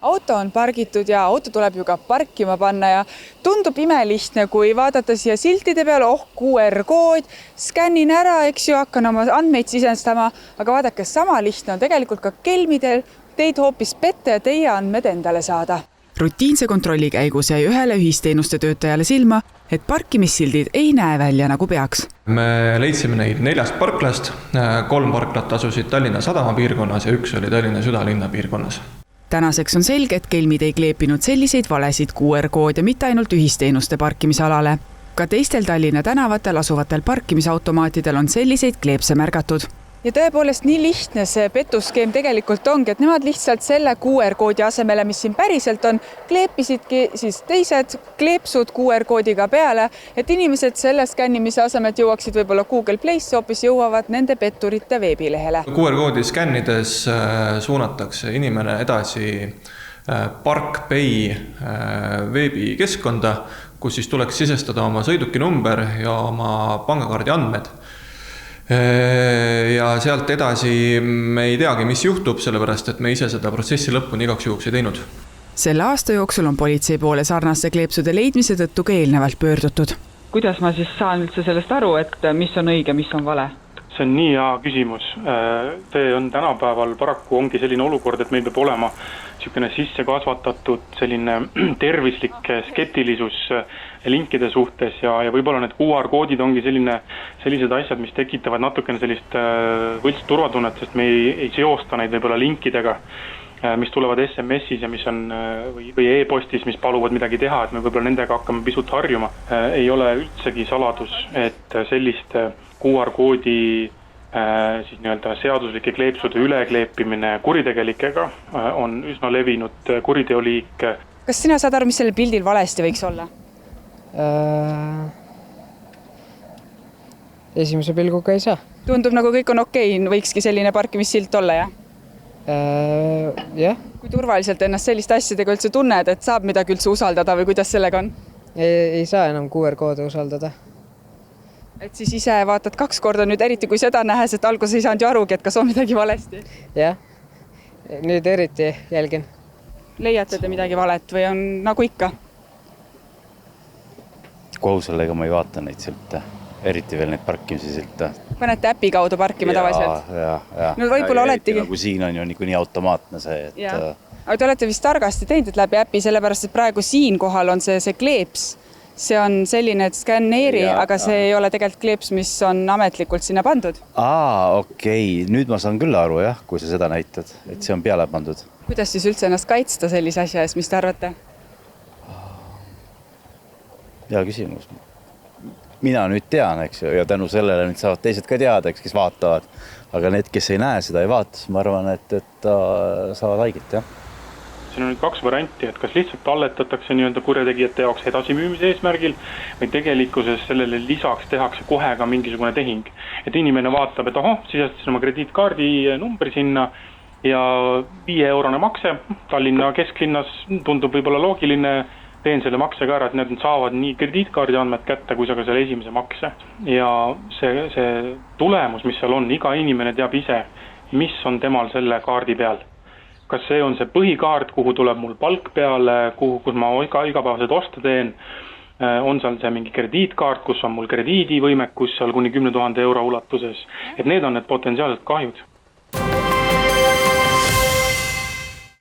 Auto on pargitud ja auto tuleb ju ka parkima panna ja tundub imelihtne, kui vaadata siia siltide peale, QR-kood, skännin ära, eks ju, hakkan oma andmeid sisestama, aga vaadake, sama lihtne on tegelikult ka kelmidel teid hoopis petta ja teie andmed endale saada. Rutiinse kontrolli käigus jäi ühele ühisteenuste töötajale silma, et parkimissildid ei näe välja nagu peaks. Me leidsime neid 4 parklast, 3 parklat asusid Tallinna Sadama piirkonnas ja 1 oli Tallinna südalinna piirkonnas. Tänaseks on selge, et kelmid ei kleepinud selliseid valesid QR-koode mitte ainult ühisteenuste parkimisalale. Ka teistel Tallinna tänavatel asuvatel parkimisautomaatidel on selliseid kleepse märgatud. Ja tõepoolest nii lihtne see petuskeem tegelikult ongi, et nemad lihtsalt selle QR-koodi asemele, mis siin päriselt on, kleepisidki siis teised kleepsud QR-koodiga peale, et inimesed selle skännimise asemel jõuaksid võib-olla Google Play'sse, hoopis jõuavad nende petturite veebilehele. QR-koodi skännides suunatakse inimene edasi ParkPay veebikeskkonda, kus siis tuleks sisestada oma sõidukinumber ja oma pangakaardi andmed. Ja sealt edasi me ei teagi, mis juhtub, sellepärast, et me ise seda protsessi lõpuni igaks juhuks ei teinud. Selle aasta jooksul on politsei poole sarnaste kleepsude leidmise tõttu ka eelnevalt pöördutud. Kuidas ma siis saan üldse sellest aru, et mis on õige, mis on vale? See on nii hea küsimus. See on tänapäeval paraku ongi selline olukord, et meil peab olema niisugune sisse kasvatatud selline tervislik skeptilisus linkide suhtes ja võib-olla need QR-koodid ongi sellised asjad, mis tekitavad natukene sellist võlts turvatunnet, sest me ei seosta neid võib-olla linkidega, mis tulevad SMS-is ja mis on või e-postis, mis paluvad midagi teha, et me võib-olla nendega hakkame pisut harjuma. Ei ole üldsegi saladus, et selliste QR-koodi siis nii-öelda seaduslike kleepsude ülekleepimine kuritegelikega on üsna levinud kuriteoliik. Kas sina saad aru, mis sellel pildil valesti võiks olla? Esimese pilguga ei saa. Tundub nagu kõik on okei, võikski selline parkimissilt olla, jah? Jah. Kui turvaliselt ennast selliste asjadega üldse tunned, et saab midagi üldse usaldada või kuidas sellega on? Ei saa enam QR-koode usaldada. Et siis ise vaatad 2 korda nüüd, eriti kui seda nähes, et alguses ei saanud ju arugi, et kas on midagi valesti. Jah, nüüd eriti jälgin. Leiate te midagi valet või on nagu ikka? Kohusele ma ei vaata neid silte, eriti veel neid parkimise silte. Panete äpi kaudu parkima tavaliselt? Ja. No võib-olla oletegi. Nagu siin on ju nii automaatne see, et... Aga te olete vist targasti teinud, et läbi äpi, sellepärast, et praegu siin kohal on see kleeps. See on selline, et skänneeri, aga see ei ole tegelikult kleeps, mis on ametlikult sinna pandud. Okei. Nüüd ma saan küll aru, jah, kui sa seda näitad, et see on peale pandud. Kuidas siis üldse ennast kaitsta sellise asja ees, mis te arvate? Hea küsimus. Mina nüüd tean, eks ju, ja tänu sellele nüüd saavad teised ka teada, eks, kes vaatavad. Aga need, kes ei näe seda, ei vaata, ma arvan, et saavad haigit, jah. Siin on nüüd 2 varianti, et kas lihtsalt talletatakse nii-öelda kurjategijate jaoks edasimüümise eesmärgil või tegelikkuses sellele lisaks tehakse kohe ka mingisugune tehing. Et inimene vaatab, et sisestasin oma krediitkaardi numbri sinna ja 5-eurone makse Tallinna kesklinnas tundub võib-olla loogiline, teen selle makse ka ära, et need saavad nii krediitkaardi andmed kätte, kui sa ka selle esimese makse. Ja see tulemus, mis seal on, iga inimene teab ise, mis on temal selle kaardi peal. Kas see on see põhikaart, kuhu tuleb mul palk peale, kus ma igapäevased osta teen, on seal see mingi krediitkaart, kus on mul krediidivõimekus seal kuni 10 000 euro ulatuses, et need on need potentsiaalsed kahjud.